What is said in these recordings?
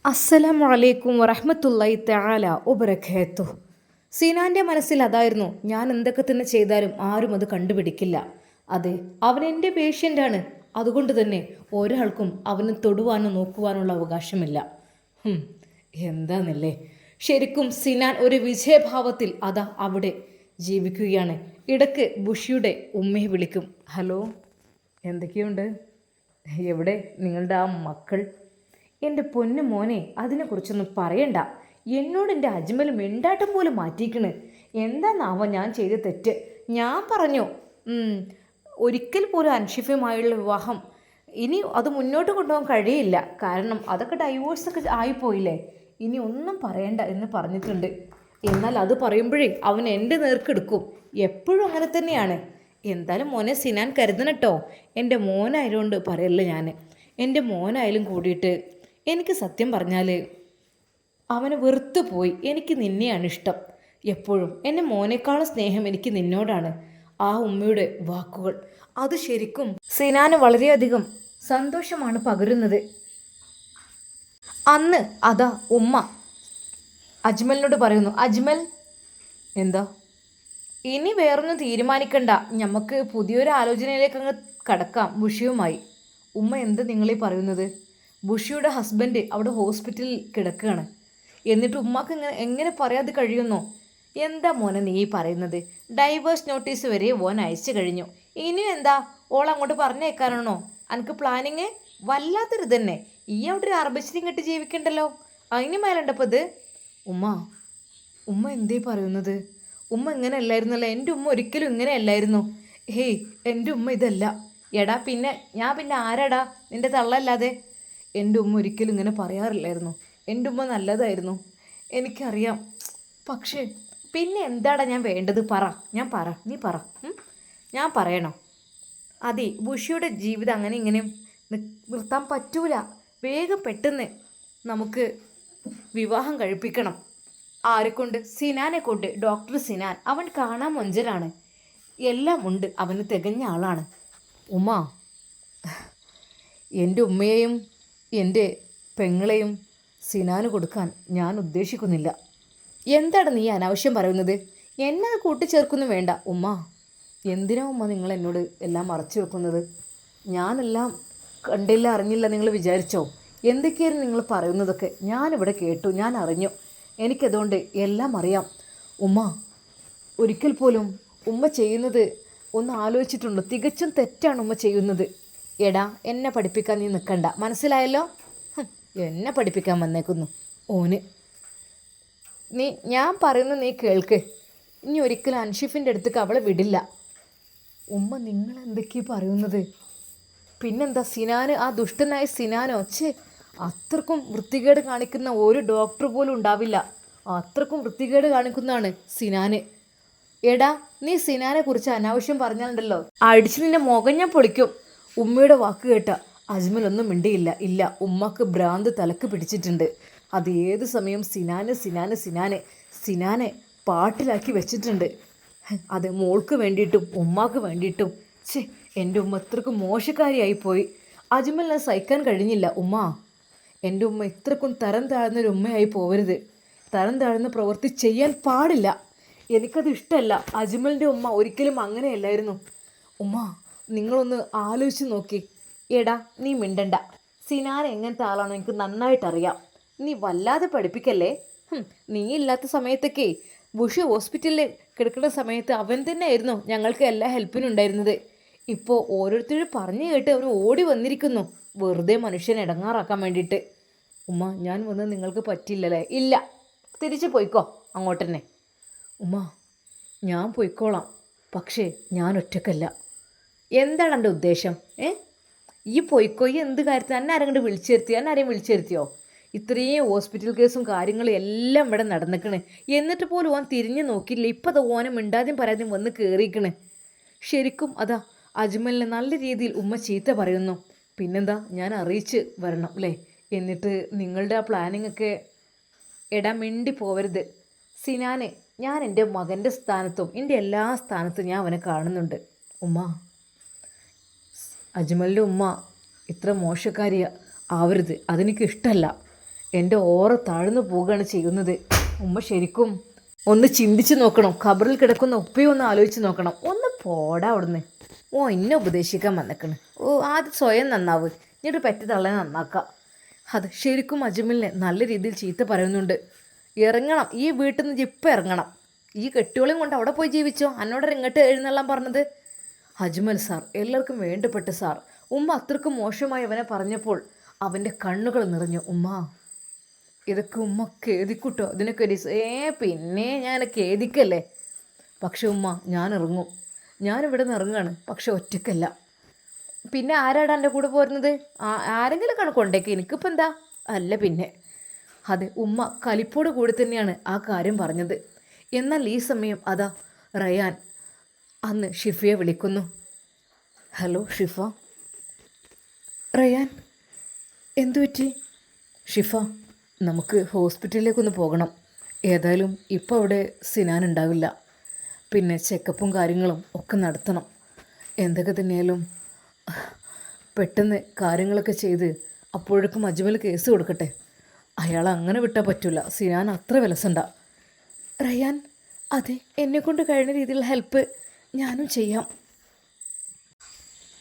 അസ്സലാമു അലൈക്കും വറഹ്മത്തുള്ളാഹി തആല വബറകാതുഹു. സീനാൻ്റെ മനസ്സിൽ അതായിരുന്നു, ഞാൻ എന്തൊക്കെ തന്നെ ചെയ്താലും ആരും അത് കണ്ടുപിടിക്കില്ല. അതെ, അവൻ എൻ്റെ പേഷ്യൻ്റാണ്. അതുകൊണ്ട് തന്നെ ഒരാൾക്കും അവന് തൊടുവാനോ നോക്കുവാനുള്ള അവകാശമില്ല. എന്താന്നല്ലേ. ശരിക്കും സിനാൻ ഒരു വിജയഭാവത്തിൽ അതാ അവിടെ ജീവിക്കുകയാണ്. ഇടയ്ക്ക് ബുഷിയുടെ ഉമ്മയെ വിളിക്കും. ഹലോ, എന്തൊക്കെയുണ്ട്? എവിടെ നിങ്ങളുടെ ആ മക്കൾ? എൻ്റെ പൊന്നു മോനെ, അതിനെക്കുറിച്ചൊന്നും പറയണ്ട. എന്നോട് എൻ്റെ അജ്മൽ മിണ്ടാട്ടം പോലും മാറ്റിക്കണ്. എന്താന്നാവോ ഞാൻ ചെയ്ത തെറ്റ്? ഞാൻ പറഞ്ഞു ഒരിക്കൽ പോലും അൻഷിഫയുമായുള്ള വിവാഹം ഇനി അത് മുന്നോട്ട് കൊണ്ടുപോകാൻ കഴിയില്ല. കാരണം അതൊക്കെ ഡൈവോഴ്സൊക്കെ ആയിപ്പോയില്ലേ. ഇനി ഒന്നും പറയണ്ട എന്ന് പറഞ്ഞിട്ടുണ്ട്. എന്നാൽ അത് പറയുമ്പോഴേ അവൻ എൻ്റെ നേർക്കെടുക്കും. എപ്പോഴും അങ്ങനെ തന്നെയാണ്. എന്തായാലും മോനെ സിനാൻ കരുതണട്ടോ. എൻ്റെ മോനായതുകൊണ്ട് പറയല്ല ഞാൻ. എൻ്റെ മോനായാലും കൂടിയിട്ട് എനിക്ക് സത്യം പറഞ്ഞാൽ അവനെ വെറുത്തു പോയി. എനിക്ക് നിന്നെയാണ് ഇഷ്ടം എപ്പോഴും. എൻ്റെ മോനേക്കാളും സ്നേഹം എനിക്ക് നിന്നോടാണ്. ആ ഉമ്മയുടെ വാക്കുകൾ അത് ശരിക്കും സിനാന് വളരെയധികം സന്തോഷമാണ് പകരുന്നത്. അന്ന് അതാ ഉമ്മ അജ്മലിനോട് പറയുന്നു, അജ്മൽ എന്താ ഇനി വേറൊന്നും തീരുമാനിക്കണ്ട, നമുക്ക് പുതിയൊരു ആലോചനയിലേക്ക് അങ്ങ് കടക്കാം ബുഷിയുമായി. ഉമ്മ എന്ത് നിങ്ങളീ പറയുന്നത്? ബുഷിയുടെ ഹസ്ബൻഡ് അവിടെ ഹോസ്പിറ്റലിൽ കിടക്കുകയാണ്. എന്നിട്ട് ഉമ്മാക്ക് എങ്ങനെ പറയാതെ കഴിയുന്നോ? എന്താ മോനെ നീ പറയുന്നത്? ഡൈവേഴ്സ് നോട്ടീസ് വരെ ഓൻ അയച്ചു കഴിഞ്ഞു. ഇനിയും എന്താ ഓൾ അങ്ങോട്ട് പറഞ്ഞേക്കാനാണോ എനിക്ക് പ്ലാനിങ്? വല്ലാത്തൊരു തന്നെ. ഈ അവിടെ ഒരു അർബശ്രീം കെട്ടി ജീവിക്കണ്ടല്ലോ. അതിന് മേലുണ്ടപ്പോൾ ഇത്. ഉമ്മ എന്തേ പറയുന്നത്? ഉമ്മ ഇങ്ങനെ അല്ലായിരുന്നല്ലോ. എൻ്റെ ഉമ്മ ഒരിക്കലും ഇങ്ങനെ അല്ലായിരുന്നു. ഹേയ്, എൻ്റെ ഉമ്മ ഇതല്ല. എടാ പിന്നെ ഞാൻ പിന്നെ ആരാടാ നിൻ്റെ തള്ളല്ലാതെ? എൻ്റെ ഉമ്മ ഒരിക്കലും ഇങ്ങനെ പറയാറില്ലായിരുന്നു. എൻ്റെ ഉമ്മ നല്ലതായിരുന്നു, എനിക്കറിയാം. പക്ഷേ പിന്നെ എന്താടാ ഞാൻ വേണ്ടത്? നീ പറ. ഞാൻ പറയണോ? അതെ, ബുഷിയുടെ ജീവിതം അങ്ങനെ ഇങ്ങനെ നിർത്താൻ പറ്റൂല. വേഗം പെട്ടെന്ന് നമുക്ക് വിവാഹം കഴിപ്പിക്കണം. ആരെക്കൊണ്ട്? സിനാനെ കൊണ്ട്. ഡോക്ടർ സിനാൻ. അവൻ കാണാൻ മൊഞ്ചലാണ്. എല്ലാം ഉണ്ട്. അവന് തികഞ്ഞ ആളാണ്. ഉമ്മ, എൻ്റെ ഉമ്മയെയും എൻ്റെ പെങ്ങളെയും സിനാന് കൊടുക്കാൻ ഞാൻ ഉദ്ദേശിക്കുന്നില്ല. എന്താണ് നീ അനാവശ്യം പറയുന്നത്? എന്നെ കൂട്ടിച്ചേർക്കൊന്നും വേണ്ട. ഉമ്മ, എന്തിനാ ഉമ്മ നിങ്ങൾ എന്നോട് എല്ലാം മറച്ചു വെക്കുന്നത്? ഞാനെല്ലാം കണ്ടില്ല അറിഞ്ഞില്ല നിങ്ങൾ വിചാരിച്ചോ? എന്തൊക്കെയായിരുന്നു നിങ്ങൾ പറയുന്നതൊക്കെ ഞാനിവിടെ കേട്ടു, ഞാൻ അറിഞ്ഞു. എനിക്കതുകൊണ്ട് എല്ലാം അറിയാം. ഉമ്മ, ഒരിക്കൽ പോലും ഉമ്മ ചെയ്യുന്നത് ഒന്ന് ആലോചിച്ചിട്ടുണ്ടോ? തികച്ചും തെറ്റാണ് ഉമ്മ ചെയ്യുന്നത്. എടാ, എന്നെ പഠിപ്പിക്കാൻ നീ നിൽക്കണ്ട, മനസ്സിലായല്ലോ? എന്നെ പഠിപ്പിക്കാൻ വന്നേക്കുന്നു ഓന്. ഞാൻ പറയുന്നത് നീ കേൾക്ക്. ഇനി ഒരിക്കലും അൻഷിഫിൻ്റെ അടുത്തേക്ക് അവളെ വിടില്ല. ഉമ്മ, നിങ്ങൾ എന്തൊക്കെയാണ് പറയുന്നത്? പിന്നെന്താ സിനാന്, ആ ദുഷ്ടനായ സിനാനോ? അത്രക്കും വൃത്തികേട് കാണിക്കുന്ന ഒരു ഡോക്ടർ പോലും ഉണ്ടാവില്ല. അത്രക്കും വൃത്തികേട് കാണിക്കുന്നതാണ് സിനാന്. എടാ, നീ സിനാനെ കുറിച്ച് അനാവശ്യം പറഞ്ഞാലുണ്ടല്ലോ, അടിച്ച് നിന്റെ മുഖം ഞാൻ പൊളിക്കും. ഉമ്മയുടെ വാക്ക് കേട്ട അജ്മലൊന്നും മിണ്ടിയില്ല. ഇല്ല, ഉമ്മക്ക് ഭ്രാന്ത് തലക്ക് പിടിച്ചിട്ടുണ്ട്. അത് ഏത് സമയം സിനാനെ പാട്ടിലാക്കി വെച്ചിട്ടുണ്ട്. അത് മോൾക്ക് വേണ്ടിയിട്ടും ഉമ്മാക്ക് വേണ്ടിയിട്ടും. എൻ്റെ ഉമ്മ ഇത്രക്കും മോശക്കാരിയായിപ്പോയി. അജ്മലിനെ സഹിക്കാൻ കഴിഞ്ഞില്ല. ഉമ്മ, എൻ്റെ ഉമ്മ ഇത്രക്കും തരം താഴ്ന്നൊരു ഉമ്മയായി പോവരുത്. തരം താഴ്ന്ന പ്രവൃത്തി ചെയ്യാൻ പാടില്ല. എനിക്കത് ഇഷ്ടമല്ല. അജ്മലിൻ്റെ ഉമ്മ ഒരിക്കലും അങ്ങനെയല്ലായിരുന്നു. ഉമ്മ, നിങ്ങളൊന്ന് ആലോചിച്ച് നോക്കി. എടാ, നീ മിണ്ടണ്ട. സിനാൻ എങ്ങനത്തെ ആളാണോ എനിക്ക് നന്നായിട്ടറിയാം. നീ വല്ലാതെ പഠിപ്പിക്കല്ലേ. നീ ഇല്ലാത്ത സമയത്തൊക്കെ ബുഷ് ഹോസ്പിറ്റലിൽ കിടക്കുന്ന സമയത്ത് അവൻ തന്നെയായിരുന്നു ഞങ്ങൾക്ക് എല്ലാ ഹെൽപ്പിനും ഉണ്ടായിരുന്നത്. ഇപ്പോൾ ഓരോരുത്തരും പറഞ്ഞു കേട്ട് അവർ ഓടി വന്നിരിക്കുന്നു, വെറുതെ മനുഷ്യനെ ഇടങ്ങാറാക്കാൻ വേണ്ടിയിട്ട്. ഉമ്മ, ഞാൻ വന്ന് നിങ്ങൾക്ക് പറ്റില്ലല്ലേ? ഇല്ല, തിരിച്ചു പോയിക്കോ അങ്ങോട്ട് തന്നെ. ഉമ്മ, ഞാൻ പോയിക്കോളാം, പക്ഷേ ഞാൻ ഒറ്റക്കല്ല. എന്താണ് എൻ്റെ ഉദ്ദേശം? ഈ പോയിക്കോ. ഈ എന്ത് കാര്യത്തിൽ എന്നെ ആരെങ്കിലും ആരെയും വിളിച്ചിരുത്തിയോ? ഇത്രയും ഹോസ്പിറ്റൽ കേസും കാര്യങ്ങളും എല്ലാം ഇവിടെ നടന്നിക്കണ്. എന്നിട്ട് പോലും ഓൻ തിരിഞ്ഞു നോക്കിയില്ല. ഇപ്പം അത് ഓനെ മിണ്ടാതെയും പറയാതെയും വന്ന് കയറിയിക്കണ്. ശരിക്കും അതാ അജ്മലിനെ നല്ല രീതിയിൽ ഉമ്മ ചീത്ത പറയുന്നു. പിന്നെന്താ, ഞാൻ അറിയിച്ച് വരണം അല്ലേ? എന്നിട്ട് നിങ്ങളുടെ ആ പ്ലാനിങ് ഒക്കെ. എടാ, മിണ്ടി പോവരുത്. സിനാനെ ഞാൻ എൻ്റെ മകൻ്റെ സ്ഥാനത്തും എൻ്റെ എല്ലാ സ്ഥാനത്തും ഞാൻ അവനെ കാണുന്നുണ്ട്. ഉമ്മ, അജ്മലിൻ്റെ ഉമ്മ ഇത്ര മോശക്കാരി ആവരുത്. അതെനിക്ക് ഇഷ്ടമല്ല. എൻ്റെ ഓറ താഴ്ന്നു പോവുകയാണ് ചെയ്യുന്നത്. ഉമ്മ ശരിക്കും ഒന്ന് ചിന്തിച്ച് നോക്കണം. ഖബറിൽ കിടക്കുന്ന ഉപ്പയും ഒന്ന് ആലോചിച്ച് നോക്കണം. ഒന്ന് പോടാ അവിടുന്ന്. ഓ എന്നെ ഉപദേശിക്കാൻ വന്നേക്കണ്. ഓ ആദ്യം സ്വയം നന്നാവ്, എന്നിട്ട് പറ്റി തള്ളെ നന്നാക്കാം. അത് ശരിക്കും അജ്മലിനെ നല്ല രീതിയിൽ ചീത്ത പറയുന്നുണ്ട്. ഇറങ്ങണം, ഈ വീട്ടിൽ നിന്ന് ഇപ്പം ഇറങ്ങണം. ഈ കെട്ടിയോളെയും കൊണ്ട് അവിടെ പോയി ജീവിച്ചോ, എന്നോട് ഇങ്ങോട്ട് എഴുന്നള്ളാൻ പറഞ്ഞത്. അജ്മൽ സാർ എല്ലാവർക്കും വേണ്ടപ്പെട്ട സാർ. ഉമ്മ അത്രക്കും മോശമായി അവനെ പറഞ്ഞപ്പോൾ അവൻ്റെ കണ്ണുകൾ നിറഞ്ഞു. ഉമ്മ ഇതൊക്കെ ഉമ്മ ഖേദിക്കൂട്ടോ, ഇതിനൊക്കെ പിന്നെ ഞാൻ ഖേദിക്കല്ലേ. പക്ഷെ ഉമ്മ ഞാൻ ഇറങ്ങും, ഞാനിവിടെ നിന്ന് ഇറങ്ങുകയാണ്. പക്ഷെ ഒറ്റയ്ക്കല്ല. പിന്നെ ആരാടാ എൻ്റെ കൂടെ പോരുന്നത്? ആരെങ്കിലും കണക്കുണ്ടേക്ക്, എനിക്കിപ്പോൾ എന്താ? അല്ല പിന്നെ. അതെ, ഉമ്മ കലിപ്പോട് കൂടി തന്നെയാണ് ആ കാര്യം പറഞ്ഞത്. എന്നാൽ ഈ സമയം അതാ റയാൻ അന്ന് ഷിഫയെ വിളിക്കുന്നു. ഹലോ ഷിഫ. റയാൻ എന്തു പറ്റി? ഷിഫ, നമുക്ക് ഹോസ്പിറ്റലിലേക്കൊന്ന് പോകണം. ഏതായാലും ഇപ്പോൾ അവിടെ സിനാൻ ഉണ്ടാവില്ല. പിന്നെ ചെക്കപ്പും കാര്യങ്ങളും ഒക്കെ നടത്തണം. എന്തൊക്കെ തന്നെയാലും പെട്ടെന്ന് കാര്യങ്ങളൊക്കെ ചെയ്ത് അപ്പോഴേക്കും അജ്മൽ കേസ് കൊടുക്കട്ടെ. അയാൾ അങ്ങനെ വിട്ടാൽ പറ്റില്ല. സിനാൻ അത്ര വിലസണ്ട. റയാൻ, അതെ, എന്നെക്കൊണ്ട് കഴിയുന്ന രീതിയിലുള്ള ഹെൽപ്പ് ഞാനും ചെയ്യാം.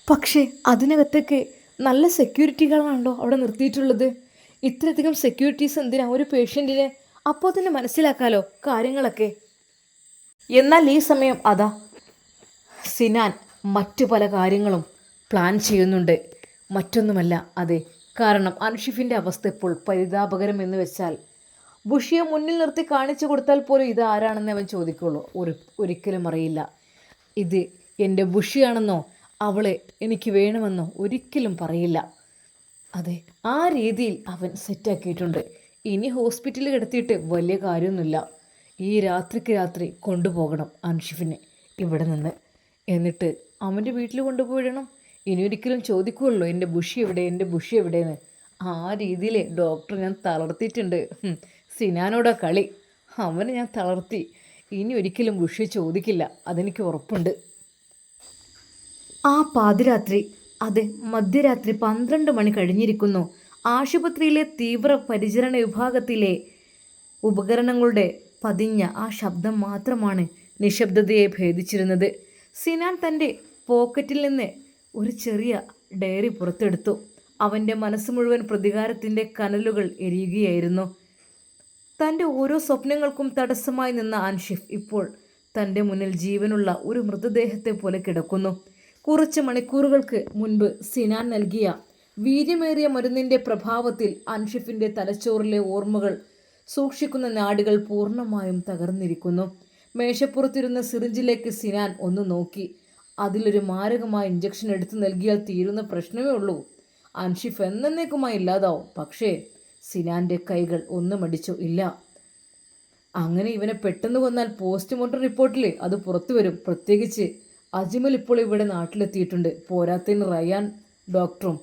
പക്ഷേ അതിനകത്തേക്ക് നല്ല സെക്യൂരിറ്റികളാണല്ലോ അവിടെ നിർത്തിയിട്ടുള്ളത്. ഇത്രയധികം സെക്യൂരിറ്റീസ് എന്തിനാ ഒരു പേഷ്യൻറ്റിനെ? അപ്പോൾ തന്നെ മനസ്സിലാക്കാലോ കാര്യങ്ങളൊക്കെ. എന്നാൽ ഈ സമയം അതാ സിനാൻ മറ്റു പല കാര്യങ്ങളും പ്ലാൻ ചെയ്യുന്നുണ്ട്. മറ്റൊന്നുമല്ല, അതെ, കാരണം അൻഷിഫിൻ്റെ അവസ്ഥ ഇപ്പോൾ പരിതാപകരം എന്ന് വെച്ചാൽ ബുഷിയെ മുന്നിൽ നിർത്തി കാണിച്ചു കൊടുത്താൽ പോലും ഇത് ആരാണെന്ന് അവൻ ചോദിക്കുള്ളൂ. ഒരിക്കലും അറിയില്ല. ഇത് എൻ്റെ ബുഷിയാണെന്നോ അവളെ എനിക്ക് വേണമെന്നോ ഒരിക്കലും പറയില്ല. അതെ, ആ രീതിയിൽ അവൻ സെറ്റാക്കിയിട്ടുണ്ട്. ഇനി ഹോസ്പിറ്റലിൽ കിടത്തിയിട്ട് വലിയ കാര്യമൊന്നുമില്ല. ഈ രാത്രിക്ക് രാത്രി കൊണ്ടുപോകണം അൻഷിഫിനെ ഇവിടെ നിന്ന്. എന്നിട്ട് അവൻ്റെ വീട്ടിൽ കൊണ്ടുപോയിടണം. ഇനി ഒരിക്കലും ചോദിക്കുമല്ലോ എൻ്റെ ബുഷി എവിടെ, എൻ്റെ ബുഷി എവിടെയെന്ന്. ആ രീതിയിൽ ഡോക്ടർ ഞാൻ തളർത്തിയിട്ടുണ്ട്. സിനാനോടാ കളി, അവനെ ഞാൻ തളർത്തി. ഇനി ഒരിക്കലും ബുഷി ചോദിക്കില്ല, അതെനിക്ക് ഉറപ്പുണ്ട്. ആ പാതിരാത്രി, അതെ മധ്യരാത്രി 12 മണി കഴിഞ്ഞിരിക്കുന്നു. ആശുപത്രിയിലെ തീവ്ര പരിചരണ വിഭാഗത്തിലെ ഉപകരണങ്ങളുടെ പതിഞ്ഞ ആ ശബ്ദം മാത്രമാണ് നിശബ്ദതയെ ഭേദിച്ചിരുന്നത്. സിനാൻ തൻ്റെ പോക്കറ്റിൽ നിന്ന് ഒരു ചെറിയ ഡയറി പുറത്തെടുത്തു. അവൻ്റെ മനസ്സ് മുഴുവൻ പ്രതികാരത്തിൻ്റെ കനലുകൾ എരിയുകയായിരുന്നു. തൻ്റെ ഓരോ സ്വപ്നങ്ങൾക്കും തടസ്സമായി നിന്ന അൻഷിഫ് ഇപ്പോൾ തൻ്റെ മുന്നിൽ ജീവനുള്ള ഒരു മൃതദേഹത്തെ പോലെ കിടക്കുന്നു. കുറച്ച് മണിക്കൂറുകൾക്ക് മുൻപ് സിനാൻ നൽകിയ വീര്യമേറിയ മരുന്നിൻ്റെ പ്രഭാവത്തിൽ അൻഷിഫിൻ്റെ തലച്ചോറിലെ ഓർമ്മകൾ സൂക്ഷിക്കുന്ന നാഡികൾ പൂർണ്ണമായും തകർന്നിരിക്കുന്നു. മേശപ്പുറത്തിരുന്ന സിറിഞ്ചിലേക്ക് സിനാൻ ഒന്ന് നോക്കി. അതിലൊരു മാരകമായ ഇഞ്ചക്ഷൻ എടുത്തു നൽകിയാൽ തീരുന്ന പ്രശ്നമേ ഉള്ളൂ. അൻഷിഫ് എന്നേക്കുമായി ഇല്ലാതാവും. പക്ഷേ സിനാൻ്റെ കൈകൾ ഒന്നും അടിച്ചു ഇല്ല. അങ്ങനെ ഇവനെ പെട്ടെന്ന് കൊന്നാൽ പോസ്റ്റ്മോർട്ടം റിപ്പോർട്ടിൽ അത് പുറത്തു വരും. പ്രത്യേകിച്ച് അജ്മൽ ഇപ്പോൾ ഇവിടെ നാട്ടിലെത്തിയിട്ടുണ്ട്. പോരാത്തതിന് റയാൻ ഡോക്ടറും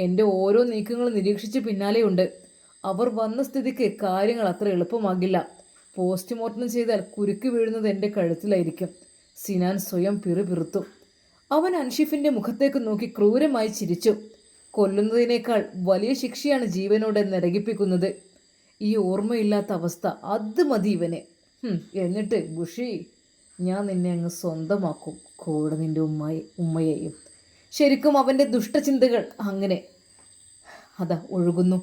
എൻ്റെ ഓരോ നീക്കങ്ങളും നിരീക്ഷിച്ച് പിന്നാലെയുണ്ട്. അവർ വന്ന സ്ഥിതിക്ക് കാര്യങ്ങൾ അത്ര എളുപ്പമാകില്ല. പോസ്റ്റ്മോർട്ടം ചെയ്താൽ കുരുക്ക് വീഴുന്നത് എൻ്റെ കഴുത്തിലായിരിക്കും. സിനാൻ സ്വയം പിറുപിറുത്തു. അവൻ അൻഷിഫിൻ്റെ മുഖത്തേക്ക് നോക്കി ക്രൂരമായി ചിരിച്ചു. കൊല്ലുന്നതിനേക്കാൾ വലിയ ശിക്ഷയാണ് ജീവനോടെ നിരകിപ്പിക്കുന്നത്. ഈ ഓർമ്മയില്ലാത്ത അവസ്ഥ, അത് മതി ഇവന്. എന്നിട്ട് ബുഷി, ഞാൻ നിന്നെ അങ്ങ് സ്വന്തമാക്കും, കൂടെ നിൻ്റെ ഉമ്മയെയും. ശരിക്കും അവൻ്റെ ദുഷ്ടചിന്തകൾ അങ്ങനെ അതാ ഒഴുകുന്നു.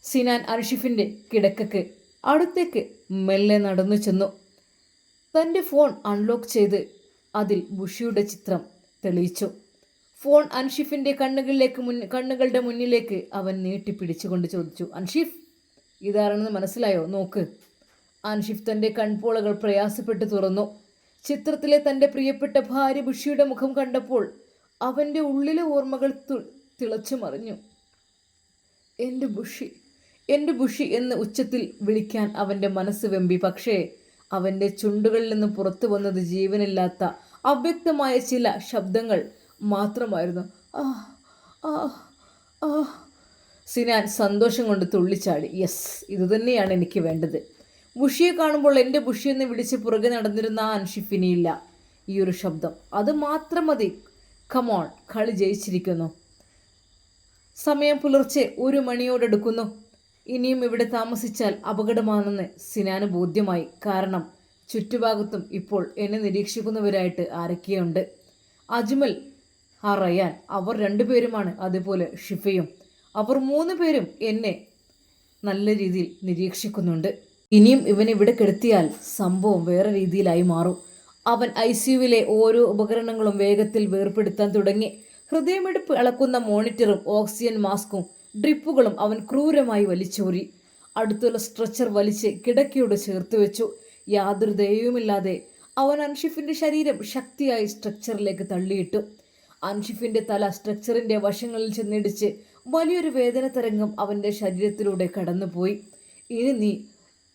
സിനാൻ അൻഷിഫിൻ്റെ കിടക്കയ്ക്ക് അടുത്തേക്ക് മെല്ലെ നടന്നു ചെന്നു. തൻ്റെ ഫോൺ അൺലോക്ക് ചെയ്ത് അതിൽ ബുഷിയുടെ ചിത്രം തെളിയിച്ചു. ഫോൺ അൻഷിഫിൻ്റെ കണ്ണുകളുടെ മുന്നിലേക്ക് അവൻ നീട്ടിപ്പിടിച്ചുകൊണ്ട് ചോദിച്ചു, അൻഷിഫ്, ഇതാരാണെന്ന് മനസ്സിലായോ? നോക്ക്. അൻഷിഫ് തൻ്റെ കൺപോളകൾ പ്രയാസപ്പെട്ട് തുറന്നു. ചിത്രത്തിലെ തൻ്റെ പ്രിയപ്പെട്ട ഭാര്യ ബുഷിയുടെ മുഖം കണ്ടപ്പോൾ അവൻ്റെ ഉള്ളിലെ ഓർമ്മകൾ തിളച്ചു മറിഞ്ഞു. എൻ്റെ ബുഷി, എൻ്റെ ബുഷി എന്ന് ഉച്ചത്തിൽ വിളിക്കാൻ അവൻ്റെ മനസ്സ് വെമ്പി. പക്ഷേ അവൻ്റെ ചുണ്ടുകളിൽ നിന്ന് പുറത്തു വന്നത് ജീവനില്ലാത്ത അവ്യക്തമായ ചില ശബ്ദങ്ങൾ മാത്രമായിരുന്നു. ആ ആ ആ സിനാൻ സന്തോഷം കൊണ്ട് തുള്ളിച്ചാടി. യെസ്, ഇതുതന്നെയാണ് എനിക്ക് വേണ്ടത്. ബുഷിയെ കാണുമ്പോൾ എൻ്റെ ബുഷി എന്ന് വിളിച്ച് പുറകെ നടന്നിരുന്ന ആ അൻഷിഫിനിയില്ല. ഈ ഒരു ശബ്ദം, അത് മാത്രം മതി. കമോൺ, കളി ജയിച്ചിരിക്കുന്നു. സമയം പുലർച്ചെ 1 മണിയോടടുക്കുന്നു. ഇനിയും ഇവിടെ താമസിച്ചാൽ അപകടമാണെന്ന് സിനാന് ബോധ്യമായി. കാരണം ചുറ്റുഭാഗത്തും ഇപ്പോൾ എന്നെ നിരീക്ഷിക്കുന്നവരായിട്ട് ആരൊക്കെയുണ്ട്. അജ്മൽ, ആ റയാൻ, അവർ 2 പേരുമാണ്. അതുപോലെ ഷിഫയും. അവർ 3 പേരും എന്നെ നല്ല രീതിയിൽ നിരീക്ഷിക്കുന്നുണ്ട്. ഇനിയും ഇവനെ ഇവിടെ കെടുത്തിയാൽ സംഭവം വേറെ രീതിയിലായി മാറും. അവൻ ICUവിലെ ഓരോ ഉപകരണങ്ങളും വേഗത്തിൽ വേർപെടുത്താൻ തുടങ്ങി. ഹൃദയമിടിപ്പ് അളക്കുന്ന മോണിറ്ററും ഓക്സിജൻ മാസ്കും ഡ്രിപ്പുകളും അവൻ ക്രൂരമായി വലിച്ചൂരി. അടുത്തുള്ള സ്ട്രെച്ചർ വലിച്ച് കിടക്കയോട് ചേർത്ത് വെച്ചു. യാതൊരു ദയവുമില്ലാതെ അവൻ അൻഷിഫിന്റെ ശരീരം ശക്തിയായി സ്ട്രക്ചറിലേക്ക് തള്ളിയിട്ടു. അൻഷിഫിന്റെ തല സ്ട്രക്ചറിന്റെ വശങ്ങളിൽ ചെന്നിടിച്ച് വലിയൊരു വേദന തരംഗം അവന്റെ ശരീരത്തിലൂടെ കടന്നുപോയി. ഇനി നീ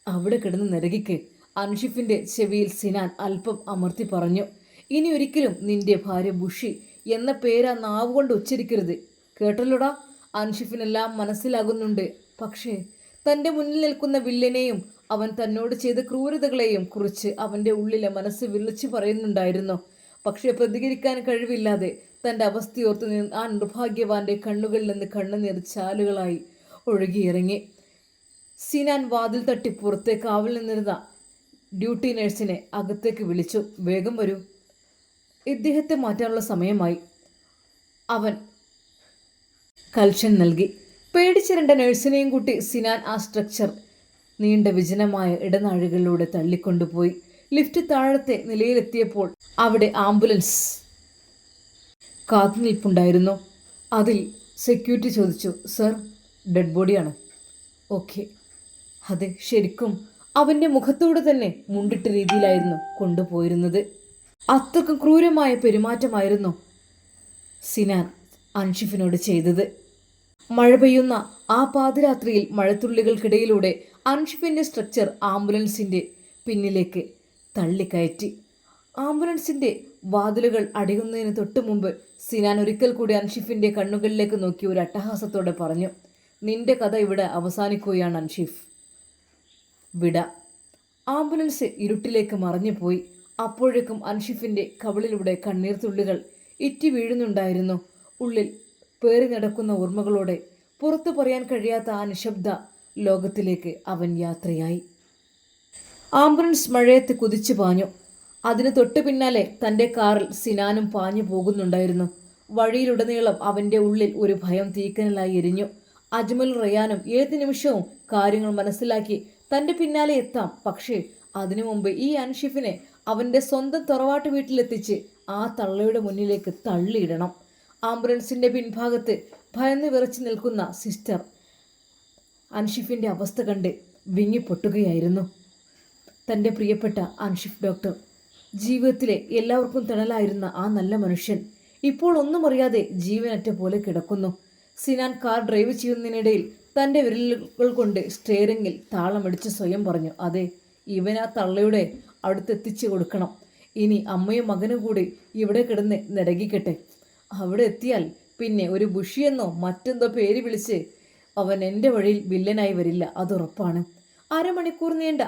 അവിടെ കിടന്ന് നിരകിക്ക്, അൻഷിഫിന്റെ ചെവിയിൽ സിനാൻ അല്പം അമർത്തി പറഞ്ഞു. ഇനി ഒരിക്കലും നിന്റെ ഭാര്യ ബുഷി എന്ന പേര് നാവ് കൊണ്ട് ഉച്ചരിക്കരുത്, കേട്ടല്ലോടാ. അൻഷിഫിനെല്ലാം മനസ്സിലാകുന്നുണ്ട്. പക്ഷേ തൻ്റെ മുന്നിൽ നിൽക്കുന്ന വില്ലനെയും അവൻ തന്നോട് ചെയ്ത ക്രൂരതകളെയും കുറിച്ച് അവൻ്റെ ഉള്ളിലെ മനസ്സ് വിളിച്ചു പറയുന്നുണ്ടായിരുന്നു. പക്ഷേ പ്രതികരിക്കാൻ കഴിവില്ലാതെ തൻ്റെ അവസ്ഥയോർത്ത് ആ നിർഭാഗ്യവാന്റെ കണ്ണുകളിൽ നിന്ന് കണ്ണുനീർ ചാലുകളായി ഒഴുകിയിറങ്ങി. സിനാൻ വാതിൽ തട്ടി പുറത്തെ കാവൽ നിന്നിരുന്ന ഡ്യൂട്ടി നഴ്സിനെ അകത്തേക്ക് വിളിച്ചു. വേഗം വരൂ, ഇദ്ദേഹത്തെ മാറ്റാനുള്ള സമയമായി. അവൻ കൽഷൻ നൽകി. പേടിച്ചിരണ്ട നഴ്സിനെയും കൂട്ടി സിനാൻ ആ സ്ട്രക്ചർ നീണ്ട വിജനമായ ഇടനാഴികളിലൂടെ തള്ളിക്കൊണ്ടുപോയി. ലിഫ്റ്റ് താഴത്തെ നിലയിലെത്തിയപ്പോൾ അവിടെ ആംബുലൻസ് കാത്തുനിൽപ്പുണ്ടായിരുന്നു. അതിൽ സെക്യൂരിറ്റി ചോദിച്ചു, സർ, ഡെഡ് ബോഡിയാണ്. ഓക്കെ. അതെ, ശരിക്കും അവൻ്റെ മുഖത്തോട് തന്നെ മുണ്ടിട്ട രീതിയിലായിരുന്നു കൊണ്ടുപോയിരുന്നത്. അത്രക്കും ക്രൂരമായ പെരുമാറ്റമായിരുന്നു സിനാൻ അൻഷിഫിനോട് ചെയ്തത്. മഴ പെയ്യുന്ന ആ പാതിരാത്രിയിൽ മഴത്തുള്ളികൾക്കിടയിലൂടെ അൻഷിഫിൻ്റെ സ്ട്രക്ചർ ആംബുലൻസിൻ്റെ പിന്നിലേക്ക് തള്ളിക്കയറ്റി. ആംബുലൻസിൻ്റെ വാതിലുകൾ അടയുന്നതിന് തൊട്ടു മുമ്പ് സിനാൻ ഒരിക്കൽ കൂടി അൻഷിഫിൻ്റെ കണ്ണുകളിലേക്ക് നോക്കി ഒരു അട്ടഹാസത്തോടെ പറഞ്ഞു, നിന്റെ കഥ ഇവിടെ അവസാനിക്കുകയാണ് അൻഷിഫ്, വിട. ആംബുലൻസ് ഇരുട്ടിലേക്ക് മറഞ്ഞുപോയി. അപ്പോഴേക്കും അൻഷിഫിൻ്റെ കവിളിലൂടെ കണ്ണീർ തുള്ളികൾ ഇറ്റി വീഴുന്നുണ്ടായിരുന്നു. ഉള്ളിൽ പേറി നടക്കുന്ന ഓർമ്മകളോടെ പുറത്തു പറയാൻ കഴിയാത്ത ആ നിശബ്ദ ലോകത്തിലേക്ക് അവൻ യാത്രയായി. ആംബുലൻസ് മഴയത്ത് കുതിച്ചു പാഞ്ഞു. അതിന് തൊട്ടു പിന്നാലെ തൻ്റെ കാറിൽ സിനാനും പാഞ്ഞു പോകുന്നുണ്ടായിരുന്നു. വഴിയിലുടനീളം അവൻ്റെ ഉള്ളിൽ ഒരു ഭയം തീക്കനലായി എരിഞ്ഞു. അജ്മൽ റയാനും ഏത് നിമിഷവും കാര്യങ്ങൾ മനസ്സിലാക്കി തൻ്റെ പിന്നാലെ എത്താം. പക്ഷേ അതിനു മുമ്പ് ഈ അൻഷിഫിനെ അവൻ്റെ സ്വന്തം തറവാട്ട് വീട്ടിലെത്തിച്ച് ആ തള്ളയുടെ മുന്നിലേക്ക് തള്ളിയിടണം. ആംബുലൻസിൻ്റെ പിൻഭാഗത്ത് ഭയന്ന് വിറച്ചു നിൽക്കുന്ന സിസ്റ്റർ അൻഷിഫിൻ്റെ അവസ്ഥ കണ്ട് വിങ്ങിപ്പൊട്ടുകയായിരുന്നു. തൻ്റെ പ്രിയപ്പെട്ട അൻഷിഫ് ഡോക്ടർ, ജീവിതത്തിലെ എല്ലാവർക്കും തണലായിരുന്ന ആ നല്ല മനുഷ്യൻ ഇപ്പോൾ ഒന്നും അറിയാതെ ജീവനറ്റ പോലെ കിടക്കുന്നു. സിനാൻ കാർ ഡ്രൈവ് ചെയ്യുന്നതിനിടയിൽ തൻ്റെ വിരലുകൾ കൊണ്ട് സ്റ്റെയറിങ്ങിൽ താളമടിച്ച് സ്വയം പറഞ്ഞു, അതെ, ഇവൻ ആ തള്ളയുടെ അടുത്തെത്തിച്ചു കൊടുക്കണം. ഇനി അമ്മയും മകനും കൂടി ഇവിടെ കിടന്ന് നിരകിക്കട്ടെ. അവിടെ എത്തിയാൽ പിന്നെ ഒരു ബുഷിയെന്നോ മറ്റെന്തോ പേര് വിളിച്ച് അവൻ എൻ്റെ വഴിയിൽ വില്ലനായി വരില്ല, അതുറപ്പാണ്. 1/2 മണിക്കൂർ നീണ്ട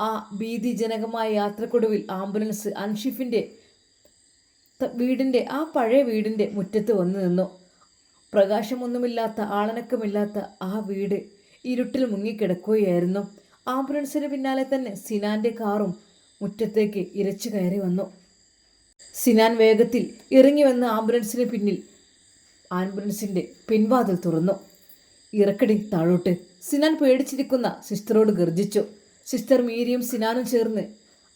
ആ ഭീതിജനകമായ യാത്രക്കൊടുവിൽ ആംബുലൻസ് അൻഷിഫിൻ്റെ ആ പഴയ വീടിൻ്റെ മുറ്റത്ത് വന്നു നിന്നു. പ്രകാശമൊന്നുമില്ലാത്ത, ആളനക്കമില്ലാത്ത ആ വീട് ഇരുട്ടിൽ മുങ്ങിക്കിടക്കുകയായിരുന്നു. ആംബുലൻസിന് പിന്നാലെ തന്നെ സിനാൻ്റെ കാറും മുറ്റത്തേക്ക് ഇരച്ചു കയറി വന്നു. സിനാൻ വേഗത്തിൽ ഇറങ്ങി വന്ന് ആംബുലൻസിൻ്റെ പിൻവാതിൽ തുറന്നു. ഇറക്കടി താഴോട്ട്, സിനാൻ പേടിച്ചിരിക്കുന്ന സിസ്റ്ററോട് ഗർജിച്ചു. സിസ്റ്റർ മീരിയും സിനാനും ചേർന്ന്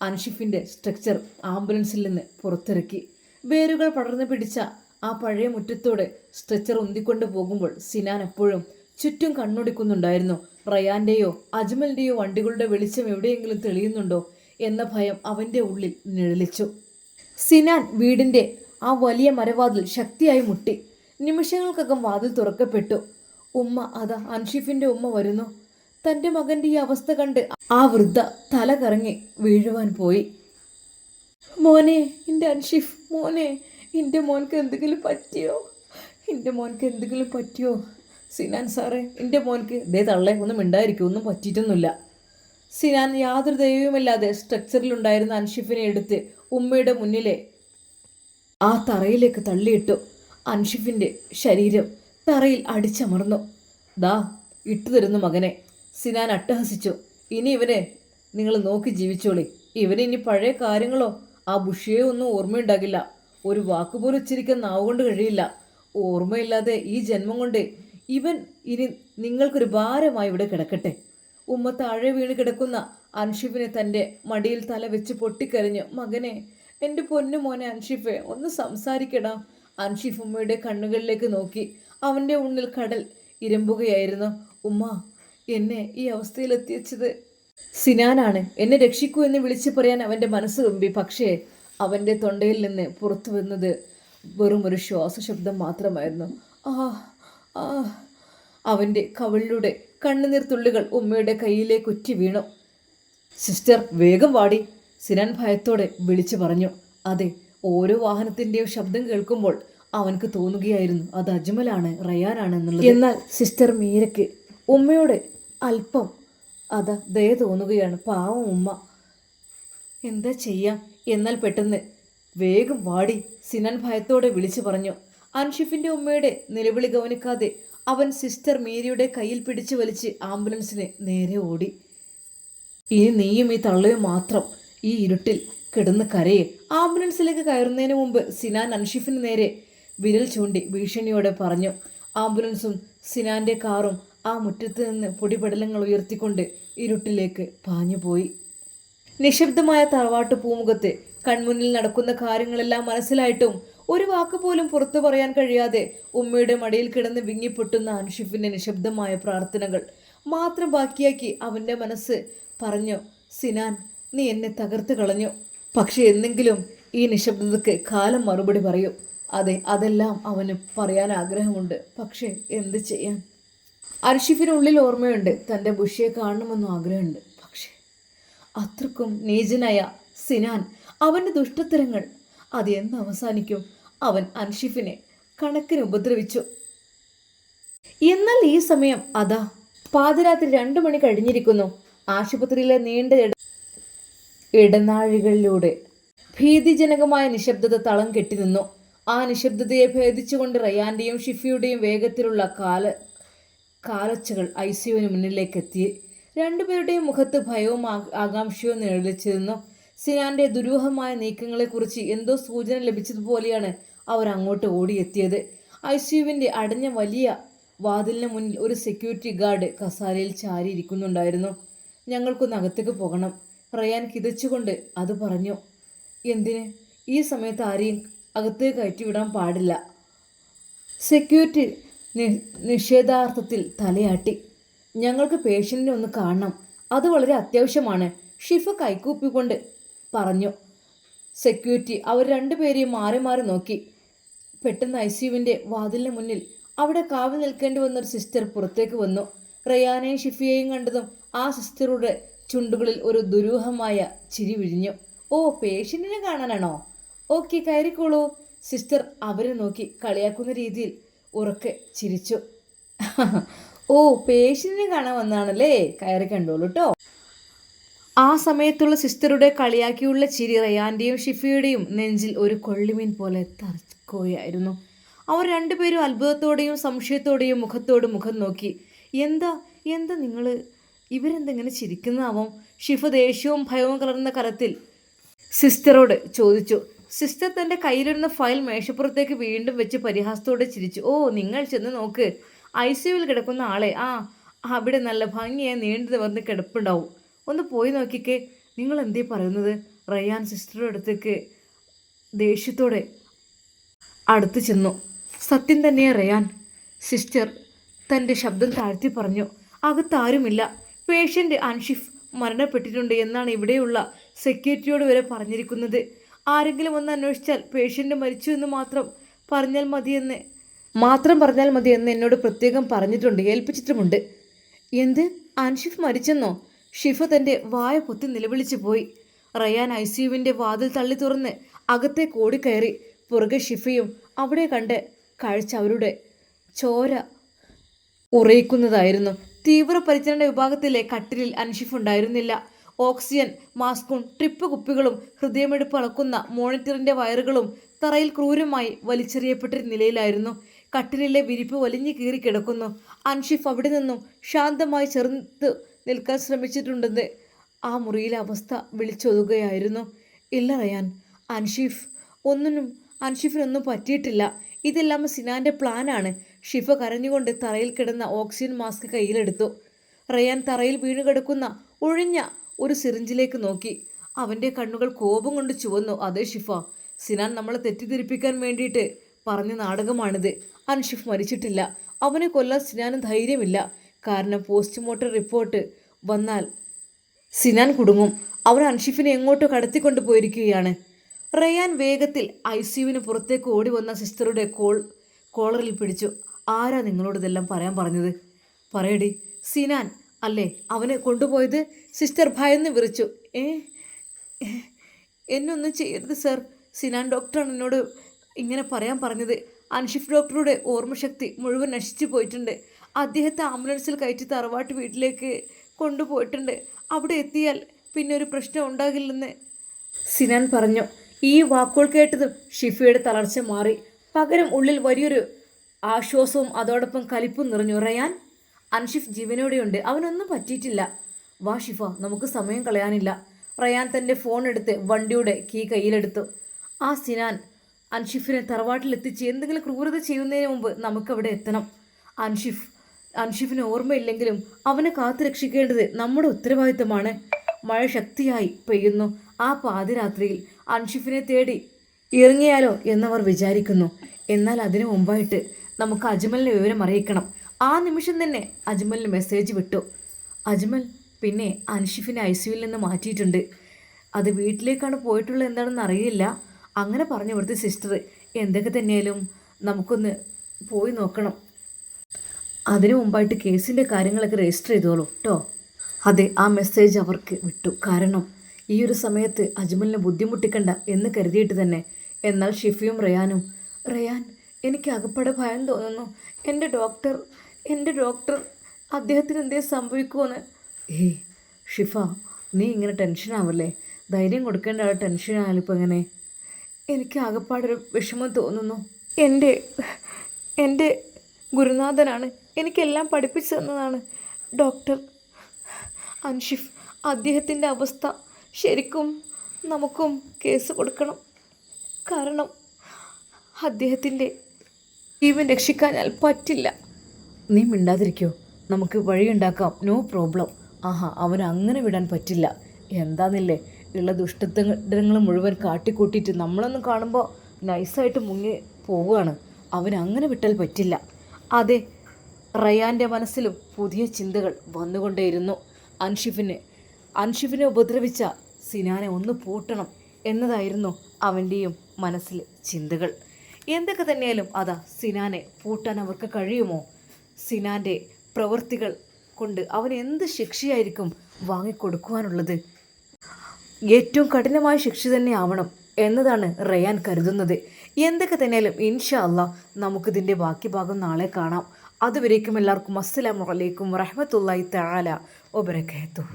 അൻഷിഫിൻ്റെ സ്ട്രക്ചർ ആംബുലൻസിൽ നിന്ന് പുറത്തിറക്കി. വേരുകൾ പടർന്നു പിടിച്ച ആ പഴയ മുറ്റത്തോടെ സ്ട്രെച്ചർ ഉന്തിക്കൊണ്ടു പോകുമ്പോൾ സിനാൻ എപ്പോഴും ചുറ്റും കണ്ണൊടിക്കുന്നുണ്ടായിരുന്നു. റയാൻ്റെയോ അജ്മലിൻ്റെയോ വണ്ടികളുടെ വെളിച്ചം എവിടെയെങ്കിലും തെളിയുന്നുണ്ടോ എന്ന ഭയം അവൻ്റെ ഉള്ളിൽ നിഴലിച്ചു. സിനാൻ വീടിൻ്റെ ആ വലിയ മരവാതിൽ ശക്തിയായി മുട്ടി. നിമിഷങ്ങൾക്കകം വാതിൽ തുറക്കപ്പെട്ടു. ഉമ്മ, അതാ അൻഷിഫിൻ്റെ ഉമ്മ വരുന്നു. തൻ്റെ മകൻ്റെ ഈ അവസ്ഥ കണ്ട് ആ വൃദ്ധ തല കറങ്ങി വീഴുവാൻ പോയി. മോനെ, എൻ്റെ അൻഷിഫ്, മോനെ, എൻ്റെ മോൻക്ക് എന്തെങ്കിലും പറ്റിയോ? എൻ്റെ മോൻക്ക് എന്തെങ്കിലും പറ്റിയോ? സിനാൻ സാറേ, എൻ്റെ മോൻക്ക് ദേ തള്ളേ, ഒന്നും മിണ്ടായിരിക്കും, ഒന്നും പറ്റിയിട്ടൊന്നുമില്ല. സിനാൻ യാതൊരു ദൈവവുമില്ലാതെ സ്ട്രക്ചറിലുണ്ടായിരുന്ന അൻഷിഫിനെ എടുത്ത് ഉമ്മയുടെ മുന്നിലെ ആ തറയിലേക്ക് തള്ളിയിട്ടു. അൻഷിഫിൻ്റെ ശരീരം തറയിൽ അടിച്ചമർന്നു. ദാ ഇട്ടു തരുന്നു മകനെ, സിനാൻ അട്ടഹസിച്ചു. ഇനി ഇവനെ നിങ്ങൾ നോക്കി ജീവിച്ചോളി. ഇവന് ഇനി പഴയ കാര്യങ്ങളോ ആ ബുഷിയോ ഒന്നും ഓർമ്മയുണ്ടാകില്ല. ഒരു വാക്കുപോലും ഉച്ചരിക്കാൻ നാവ് കൊണ്ട് കഴിയില്ല. ഓർമ്മയില്ലാതെ ഈ ജന്മം കൊണ്ട് ഇവൻ ഇനി നിങ്ങൾക്കൊരു ഭാരമായി ഇവിടെ കിടക്കട്ടെ. ഉമ്മ താഴെ വീണ് കിടക്കുന്ന അൻഷിഫിനെ തൻ്റെ മടിയിൽ തല വെച്ച് പൊട്ടിക്കരഞ്ഞു. മകനെ, എൻ്റെ പൊന്നു മോനെ അൻഷിഫെ, ഒന്ന് സംസാരിക്കടാ. അൻഷിഫ് ഉമ്മയുടെ കണ്ണുകളിലേക്ക് നോക്കി. അവൻ്റെ ഉള്ളിൽ കടൽ ഇരമ്പുകയായിരുന്നു. ഉമ്മ, എന്നെ ഈ അവസ്ഥയിലെത്തിച്ചത് സിനാനാണ്. എന്നെ രക്ഷിക്കൂ എന്ന് വിളിച്ചു പറയാൻ അവൻ്റെ മനസ്സ് കമ്പി. പക്ഷേ അവൻ്റെ തൊണ്ടയിൽ നിന്ന് പുറത്തു വന്നത് വെറും ഒരു ശ്വാസശബ്ദം മാത്രമായിരുന്നു. ആ ആ അവൻ്റെ കവിളിലൂടെ കണ്ണുനീർ തുള്ളികൾ ഉമ്മയുടെ കയ്യിലേക്ക് ഉറ്റി വീണു. സിസ്റ്റർ, വേഗം വാടി, സിനാൻ ഭയത്തോടെ വിളിച്ചു പറഞ്ഞു. അതെ, ഓരോ വാഹനത്തിൻ്റെയും ശബ്ദം കേൾക്കുമ്പോൾ അവനക്ക് തോന്നുകയായിരുന്നു അത് അജ്മലാണ്, റയാനാണ് എന്നുള്ളത്. എന്നാൽ സിസ്റ്റർ മീരയ്ക്ക് ഉമ്മയോട് അല്പം ദയ തോന്നുകയാണ്. പാവം ഉമ്മ, എന്താ ചെയ്യാം. എന്നാൽ പെട്ടെന്ന് വേഗം വാടി, സിനാൻ ഭയത്തോടെ വിളിച്ചു പറഞ്ഞു. അൻഷിഫിൻ്റെ ഉമ്മയുടെ നിലവിളി ഗവനിക്കാതെ അവൻ സിസ്റ്റർ മീരയുടെ കയ്യിൽ പിടിച്ചു വലിച്ച് ആംബുലൻസിന് നേരെ ഓടി. ഇനി നീയും ഈ തള്ളയും മാത്രം ഈ ഇരുട്ടിൽ കിടന്ന് കരയെ. ആംബുലൻസിലേക്ക് കയറുന്നതിന് മുമ്പ് സിനാൻ അൻഷിഫിന് നേരെ വിരൽ ചൂണ്ടി ഭീഷണിയോടെ പറഞ്ഞു. ആംബുലൻസും സിനാന്റെ കാറും ആ മുറ്റത്ത് നിന്ന് പൊടിപടലങ്ങൾ ഉയർത്തിക്കൊണ്ട് ഇരുട്ടിലേക്ക് പാഞ്ഞുപോയി. നിശബ്ദമായ തറവാട്ട് പൂമുഖത്ത് കൺമുന്നിൽ നടക്കുന്ന കാര്യങ്ങളെല്ലാം മനസ്സിലായിട്ടും ഒരു വാക്ക് പോലും പുറത്തു പറയാൻ കഴിയാതെ ഉമ്മയുടെ മടിയിൽ കിടന്ന് വിങ്ങിപ്പൊട്ടുന്ന അൻഷിഫിന്റെ നിശബ്ദമായ പ്രാർത്ഥനകൾ മാത്രം ബാക്കിയാക്കി അവൻ്റെ മനസ്സ് പറഞ്ഞു. സിനാൻ, നീ എന്നെ തകർത്ത് കളഞ്ഞു. പക്ഷെ എന്നെങ്കിലും ഈ നിശബ്ദതയ്ക്ക് കാലം മറുപടി പറയും. അതെ, അതെല്ലാം അവന് പറയാൻ ആഗ്രഹമുണ്ട്. പക്ഷേ എന്ത് ചെയ്യാൻ? അൻഷിഫിനുള്ളിൽ ഓർമ്മയുണ്ട്, തൻ്റെ ബുഷിയെ കാണണമെന്നും ആഗ്രഹമുണ്ട്. പക്ഷേ അത്രക്കും നീചനായ സിനാൻ, അവൻ്റെ ദുഷ്ടത്തരങ്ങൾ അത് എന്ന് അവസാനിക്കും? അവൻ അൻഷിഫിനെ കണക്കിന് ഉപദ്രവിച്ചു. എന്നാൽ ഈ സമയം അതാ പാതിരാത്രി 2 മണി കഴിഞ്ഞിരിക്കുന്നു. ആശുപത്രിയിലെ നീണ്ട ഇടനാഴികളിലൂടെ ഭീതിജനകമായ നിശബ്ദത തളം കെട്ടി നിന്നു. ആ നിശബ്ദതയെ ഭേദിച്ചുകൊണ്ട് റയാന്റെയും ഷിഫിയുടെയും വേഗത്തിലുള്ള കാലച്ചകൾ ഐസിയുവിന് മുന്നിലേക്ക് എത്തി. രണ്ടുപേരുടെയും മുഖത്ത് ഭയവും ആകാംക്ഷയും നിഴലിച്ചിരുന്നു. സിനാന്റെ ദുരൂഹമായ നീക്കങ്ങളെക്കുറിച്ച് എന്തോ സൂചന ലഭിച്ചതുപോലെയാണ് അവർ അങ്ങോട്ട് ഓടിയെത്തിയത്. ഐസിയുവിൻ്റെ അടഞ്ഞ വലിയ വാതിലിന് മുന്നിൽ ഒരു സെക്യൂരിറ്റി ഗാർഡ് കസാരയിൽ ചാരിയിരിക്കുന്നുണ്ടായിരുന്നു. ഞങ്ങൾക്കൊന്ന് അകത്തേക്ക് പോകണം, റയാൻ കിതച്ചുകൊണ്ട് അത് പറഞ്ഞു. എന്തിന്? ഈ സമയത്ത് ആരെയും അകത്തേക്ക് കയറ്റിവിടാൻ പാടില്ല. സെക്യൂരിറ്റി നിഷേധാർത്ഥത്തിൽ തലയാട്ടി. ഞങ്ങൾക്ക് പേഷ്യൻറ്റിനെ ഒന്ന് കാണണം, അത് വളരെ അത്യാവശ്യമാണ്, ഷിഫ കൈകൂപ്പിക്കൊണ്ട് പറഞ്ഞു. സെക്യൂരിറ്റി അവർ രണ്ടുപേരെയും മാറി മാറി നോക്കി. പെട്ടെന്ന് ഐസിയുവിൻ്റെ വാതിലിന് മുന്നിൽ അവിടെ കാവൽ നിൽക്കേണ്ടി വന്നൊരു സിസ്റ്റർ പുറത്തേക്ക് വന്നു. റയാനെയും ഷിഫിയെയും കണ്ടതും ആ സിസ്റ്ററുടെ ചുണ്ടുകളിൽ ഒരു ദുരൂഹമായ ചിരി വിഴിഞ്ഞു. ഓ, പേഷ്യൻറ്റിനെ കാണാനാണോ? ഓക്കെ, കയറിക്കോളൂ. സിസ്റ്റർ അവരെ നോക്കി കളിയാക്കുന്ന രീതിയിൽ ഉറക്കെ ചിരിച്ചു. ഓ, പേഷ്യൻറ്റിനെ കാണാൻ വന്നാണല്ലേ, കയറി കണ്ടോളൂ കേട്ടോ. ആ സമയത്തുള്ള സിസ്റ്ററുടെ കളിയാക്കിയുള്ള ചിരി റയാന്റെയും ഷിഫിയുടെയും നെഞ്ചിൽ ഒരു കൊള്ളിമീൻ പോലെ തറക്കുകയായിരുന്നു. അവർ രണ്ടുപേരും അത്ഭുതത്തോടെയും സംശയത്തോടെയും മുഖത്തോട് മുഖം നോക്കി. എന്താ എന്താ നിങ്ങൾ ഇവരെന്തെങ്ങനെ ചിരിക്കുന്നതാവും? ഷിഫ ദേഷ്യവും ഭയവും കലർന്ന കലത്തിൽ സിസ്റ്ററോട് ചോദിച്ചു. സിസ്റ്റർ തൻ്റെ കയ്യിലിരുന്ന ഫയൽ മേശപ്പുറത്തേക്ക് വീണ്ടും വെച്ച് പരിഹാസത്തോടെ ചിരിച്ചു. ഓ, നിങ്ങൾ ചെന്ന് നോക്ക്, ഐസിയുവിൽ കിടക്കുന്ന ആളെ. അവിടെ നല്ല ഭംഗിയായി നീണ്ടു നിവർന്ന് കിടപ്പുണ്ടാവും, ഒന്ന് പോയി നോക്കിക്കേ. നിങ്ങൾ എന്തേ പറയുന്നത്? റയാൻ സിസ്റ്ററുടെ അടുത്തേക്ക് ദേഷ്യത്തോടെ അടുത്ത് ചെന്നു. സത്യം തന്നെയാ റയാൻ, സിസ്റ്റർ തൻ്റെ ശബ്ദം താഴ്ത്തി പറഞ്ഞു. അകത്താരുമില്ല, പേഷ്യൻ്റ് അൻഷിഫ് മരണപ്പെട്ടിട്ടുണ്ട് എന്നാണ് ഇവിടെയുള്ള സെക്യൂരിറ്റിയോട് വരെ പറഞ്ഞിരിക്കുന്നത്. ആരെങ്കിലും ഒന്ന് അന്വേഷിച്ചാൽ പേഷ്യൻ്റ് മരിച്ചു എന്ന് മാത്രം പറഞ്ഞാൽ മതി എന്ന് എന്നോട് പ്രത്യേകം പറഞ്ഞിട്ടുണ്ട്, ഏൽപ്പിച്ചിട്ടുമുണ്ട്. എന്ത്? അൻഷിഫ് മരിച്ചെന്നോ? ഷിഫ തൻ്റെ വായ പൊത്തി നിലവിളിച്ചു പോയി. റയാൻ ഐസിയുവിൻ്റെ വാതിൽ തള്ളി തുറന്ന് അകത്തേക്ക് ഓടിക്കയറി. പുറകെ ഷിഫയും. അവിടെ കണ്ട് കാഴ്ച അവരുടെ ചോര ഉറയിക്കുന്നതായിരുന്നു. തീവ്രപരിചരണ വിഭാഗത്തിലെ കട്ടിലിൽ അൻഷിഫ് ഉണ്ടായിരുന്നില്ല. ഓക്സിജൻ മാസ്കും ട്രിപ്പ് കുപ്പികളും ഹൃദയമെടുപ്പ് അളക്കുന്ന മോണിറ്ററിൻ്റെ വയറുകളും തറയിൽ ക്രൂരമായി വലിച്ചെറിയപ്പെട്ട നിലയിലായിരുന്നു. കട്ടിലിലെ വിരിപ്പ് വലിഞ്ഞു കീറി കിടക്കുന്നു. അൻഷിഫ് അവിടെ നിന്നും ശാന്തമായി ചെറുത്ത് നിൽക്കാൻ ശ്രമിച്ചിട്ടുണ്ടെന്ന് ആ മുറിയിലെ അവസ്ഥ വിളിച്ചൊതുകയായിരുന്നു. ഇല്ല റയാൻ, അൻഷിഫ് ഒന്നിനും അൻഷിഫിനൊന്നും പറ്റിയിട്ടില്ല. ഇതെല്ലാം സിനാൻ്റെ പ്ലാനാണ്. ഷിഫ കരഞ്ഞുകൊണ്ട് തറയിൽ കിടന്ന ഓക്സിജൻ മാസ്ക് കയ്യിലെടുത്തു. റയാൻ തറയിൽ വീണു കിടക്കുന്ന ഒഴിഞ്ഞ ഒരു സിറിഞ്ചിലേക്ക് നോക്കി. അവൻ്റെ കണ്ണുകൾ കോപം കൊണ്ട് ചുവന്നു. അതേ ഷിഫ, സിനാൻ നമ്മളെ തെറ്റിദ്ധരിപ്പിക്കാൻ വേണ്ടിയിട്ട് പറഞ്ഞ നാടകമാണിത്. അൻഷിഫ് മരിച്ചിട്ടില്ല. അവനെ കൊല്ലാൻ സിനാന് ധൈര്യമില്ല. കാരണം പോസ്റ്റ്മോർട്ടം റിപ്പോർട്ട് വന്നാൽ സിനാൻ കുടുങ്ങും. അവർ അൻഷിഫിനെ എങ്ങോട്ടോ കടത്തിക്കൊണ്ടു പോയിരിക്കുകയാണ്. റയാൻ വേഗത്തിൽ ICUവിന് പുറത്തേക്ക് ഓടി വന്ന സിസ്റ്ററുടെ കോളറിൽ പിടിച്ചു. ആരാ നിങ്ങളോട് ഇതെല്ലാം പറയാൻ പറഞ്ഞത്? പറയടി. സിനാൻ അല്ലേ അവനെ കൊണ്ടുപോയത്? സിസ്റ്റർ ഭയന്ന് വിറിച്ചു. എന്നൊന്നും ചെയ്യരുത് സർ. സിനാൻ ഡോക്ടറാണ് എന്നോട് ഇങ്ങനെ പറയാൻ പറഞ്ഞത്. അൻഷിഫ് ഡോക്ടറുടെ ഓർമ്മശക്തി മുഴുവൻ നശിച്ചു പോയിട്ടുണ്ട്. അദ്ദേഹത്തെ ആംബുലൻസിൽ കയറ്റി തറവാട്ട് വീട്ടിലേക്ക് കൊണ്ടുപോയിട്ടുണ്ട്. അവിടെ എത്തിയാൽ പിന്നെ ഒരു പ്രശ്നം ഉണ്ടാകില്ലെന്ന് സിനാൻ പറഞ്ഞു. ഈ വാക്കുകൾ കേട്ടതും ഷിഫയുടെ തളർച്ച മാറി. പകരം ഉള്ളിൽ വലിയൊരു ആശ്വാസവും അതോടൊപ്പം കലിപ്പും നിറഞ്ഞു. റയാൻ, അൻഷിഫ് ജീവനോടെയുണ്ട്. അവനൊന്നും പറ്റിയിട്ടില്ല. വാ ഷിഫ, നമുക്ക് സമയം കളയാനില്ല. റയാൻ തൻ്റെ ഫോൺ എടുത്ത് വണ്ടിയുടെ കീ കയ്യിലെടുത്തു. ആ സിനാൻ അൻഷിഫിനെ തറവാട്ടിലെത്തിച്ച് എന്തെങ്കിലും ക്രൂരത ചെയ്യുന്നതിന് മുമ്പ് നമുക്കവിടെ എത്തണം. അൻഷിഫിന് ഓർമ്മയില്ലെങ്കിലും അവനെ കാത്തു രക്ഷിക്കേണ്ടത് നമ്മുടെ ഉത്തരവാദിത്തമാണ്. മഴ ശക്തിയായി പെയ്യുന്നു. ആ പാതിരാത്രിയിൽ അൻഷിഫിനെ തേടി ഇറങ്ങിയാലോ എന്നവർ വിചാരിക്കുന്നു. എന്നാൽ അതിനു മുമ്പായിട്ട് നമുക്ക് അജ്മലിനെ വിവരം അറിയിക്കണം. ആ നിമിഷം തന്നെ അജ്മലിന് മെസ്സേജ് വിട്ടു. അജ്മൽ പിന്നെ അൻഷിഫിനെ ICUവിൽ നിന്ന് മാറ്റിയിട്ടുണ്ട്. അത് വീട്ടിലേക്കാണ് പോയിട്ടുള്ളത്, എന്താണെന്ന് അറിയില്ല. അങ്ങനെ പറഞ്ഞു ഇവിടുത്തെ സിസ്റ്റർ. എന്തൊക്കെ തന്നെയാലും നമുക്കൊന്ന് പോയി നോക്കണം. അതിനു മുമ്പായിട്ട് കേസിൻ്റെ കാര്യങ്ങളൊക്കെ രജിസ്റ്റർ ചെയ്തോളൂ കേട്ടോ. അതെ, ആ മെസ്സേജ് അവർക്ക് വിട്ടു. കാരണം ഈ ഒരു സമയത്ത് അജ്മലിനെ ബുദ്ധിമുട്ടിക്കണ്ട എന്ന് കരുതിയിട്ട് തന്നെ. എന്നാൽ ഷിഫയും റയാൻ എനിക്ക് അകപ്പെടെ ഭയം തോന്നുന്നു. എൻ്റെ ഡോക്ടർ അദ്ദേഹത്തിന് എന്തേ സംഭവിക്കുമെന്ന്. ഷിഫ, നീ ഇങ്ങനെ ടെൻഷനാവല്ലേ. ധൈര്യം കൊടുക്കേണ്ട ആൾ ടെൻഷനായാലിപ്പോൾ എങ്ങനെ? എനിക്ക് ആകപ്പാടൊരു വിഷമം തോന്നുന്നു. എൻ്റെ ഗുരുനാഥനാണ് എനിക്കെല്ലാം പഠിപ്പിച്ചു തന്നതാണ് ഡോക്ടർ അൻഷിഫ്. അദ്ദേഹത്തിൻ്റെ അവസ്ഥ ശരിക്കും നമുക്കും കേസ് കൊടുക്കണം. കാരണം അദ്ദേഹത്തിൻ്റെ ജീവൻ രക്ഷിക്കാനാൽ പറ്റില്ല. നീ മിണ്ടാതിരിക്കോ, നമുക്ക് വഴിയുണ്ടാക്കാം. No problem. അവൻ അങ്ങനെ വിടാൻ പറ്റില്ല. എന്താന്നില്ലേ, ഉള്ള ദുഷ്ടങ്ങൾ മുഴുവൻ കാട്ടിക്കൂട്ടിയിട്ട് നമ്മളൊന്നും കാണുമ്പോൾ നൈസായിട്ട് മുങ്ങി പോവുകയാണ്. അവൻ അങ്ങനെ വിട്ടാൽ പറ്റില്ല. അതെ, റയാൻ്റെ മനസ്സിലും പുതിയ ചിന്തകൾ വന്നുകൊണ്ടേയിരുന്നു. അൻഷിഫിനെ ഉപദ്രവിച്ച സിനാനെ ഒന്ന് പൂട്ടണം എന്നതായിരുന്നു അവൻ്റെയും മനസ്സിലെ ചിന്തകൾ. എന്തൊക്കെ തന്നെയാലും അതാ സിനാനെ പൂട്ടാൻ അവർക്ക് കഴിയുമോ? സിനാൻ്റെ പ്രവൃത്തികൾ കൊണ്ട് അവൻ എന്ത് ശിക്ഷയായിരിക്കും വാങ്ങിക്കൊടുക്കുവാനുള്ളത്? ഏറ്റവും കഠിനമായ ശിക്ഷ തന്നെ ആവണം എന്നതാണ് റയാൻ കരുതുന്നത്. എന്തൊക്കെ തന്നെയാലും ഇൻഷാ അല്ലാഹ് നമുക്കിതിൻ്റെ ബാക്കി ഭാഗം നാളെ കാണാം. അതുവരേക്കും എല്ലാവർക്കും അസ്സലാമു അലൈക്കും വറഹ്മത്തുള്ളാഹി തആല വബറകാതുഹു.